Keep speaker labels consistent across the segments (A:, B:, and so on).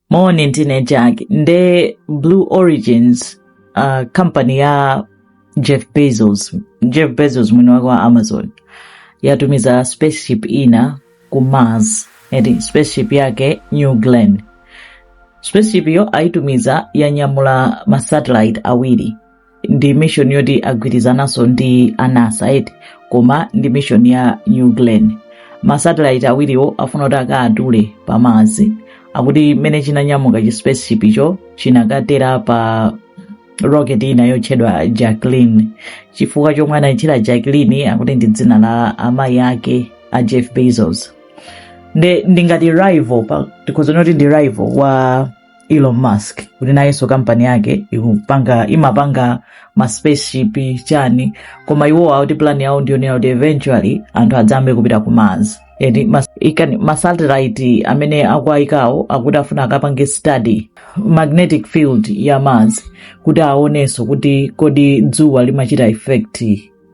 A: Morning teenage nde Blue Origins company ya Jeff Bezos mwini wake wa Amazon yatumiza spaceship ina ku Mars edi spaceship yake New Glen. Spaceship yo aitumiza yanyamula ma satellite awiri ndi mission yoti agwirizanaso ndi NASA edi koma ndi mission ya New Glen. Ma satellite awiriwo afuna kuti akadule pa Mars akuti mene chinanyamuka chi spaceship icho chinakatera pa rocket ina yotchedwa Glen. Chifukwa chomwe anayitchera Glen akuti ndi dzina la amayi ake a Jeff Bezos. Ndingati rival tikuzona kuti ndi rival wa Elon Musk kuti nayenso kampani yake imapanga ma spaceship chani koma iwo akuti plan yawo ndiyonera kuti eventually anthu adzambe kupita ku Mars. Ma satellite amene akuayikawo akuti afuna akapange study magnetic field ya Mars kuti aonenso kuti kodi dzuwa limachita effect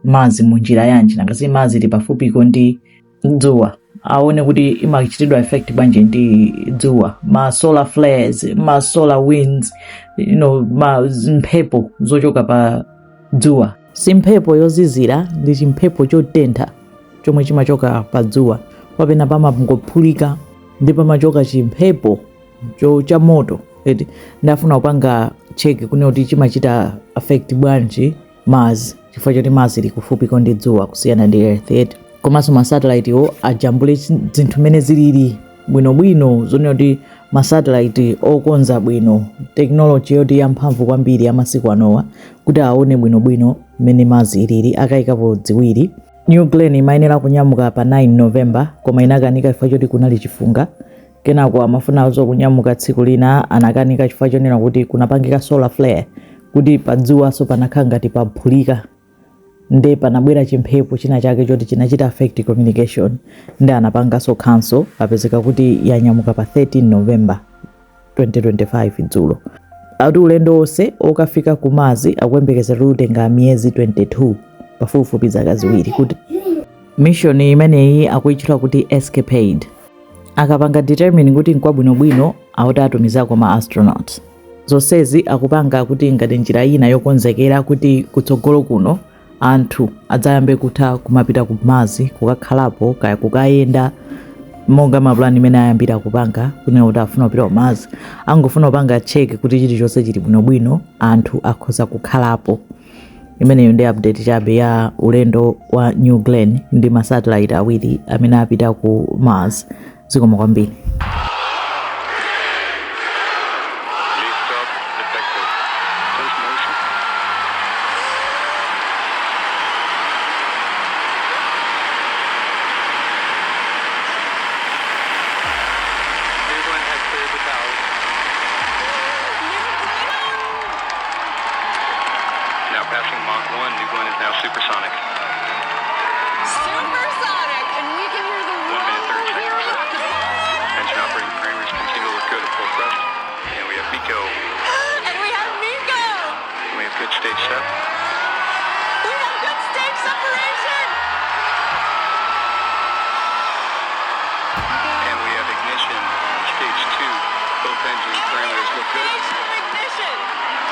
A: Mars munjira yanji nangasi Mars ili pafupiko ndi dzuwa aone kuti imachitidwa effect bwanji ndi dzuwa. Ma solar flares, ma solar winds, ma mphepo zochoka pa dzuwa. Si mphepo yozizira ndi chimphepo chotentha chomwe chimachoka pa dzuwa kapena pamangophulika ndi pamachoka chimphepo cha moto. Ndafuna kupanga check kunena kuti chimachita affect bwanji Mars chifukwa choti Mars ili kufupiko ndi dzuwa kusiyana ndi Earth. Komanso ma satellite yo ajambule zinthu mene zilili bwinobwino zonena kuti ma satellite okonza bwino technology yoti yamphamvu kwambiri ya masiku anowa kuti aone bwinobwino mene Mars ilili akayikapo ziwiri. New Glen imayenera kunyamuka pa 9 November koma inakanika chifukwa choti kunali chifunga. Kenako amafuna kunyamuka tsiku lina anakanika chifukwa chonena kuti kunapangika solar flare kuti pa dzuwa so panakhala ngati paphulika nde panabwera chimphepo china chake choti chinachita affect communication nde anapangaso cancel apezeka kuti yanyamuka pa 13 November 2025 dzulo. Ati ulendo onse okafika ku Mars akuyembekezera kutenga miyezi 22 pafupifupi zaka ziwiri kuti mission imeneyi akuyitchula kuti escapade. Akapanga determine kuti nkwabwinobwino akuti atumizako ma astronauts. Zonsezi akupanga kuti ngati njira ina yokonzekera kuti kutsogolo kuno anthu adzayambe kutha kumapita ku Mars kukakhalapo kaya kukayenda monga maplani imene ayambira kupanga kunena kuti afuna kupita ku Mars angofuna kupanga check kuti chilichonse chili bwinobwino anthu akhoza kukhalapo. Imeneyo ndi update chabe ya ulendo wa New Glen ndi ma satellite awiri amene apita ku Mars. Zikomo kwambiri.
B: Now passing Mach 1, New Glen is now supersonic.
C: Supersonic! And we can hear the
B: 1 minute 30 seconds.
C: rocket balls.
B: Engine operating parameters continue to look good at full thrust. And we have Miko.
C: And we have Miko!
B: And we have good stage set.
C: We have good stage separation!
B: And we have ignition on stage 2. Both engine parameters look good.
C: Ignition!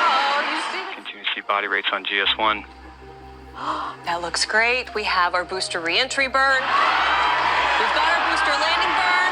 C: Oh, you see?
B: Continue to see body rates on GS1.
C: That looks great. We have our booster re-entry burn. We've got our booster landing burn.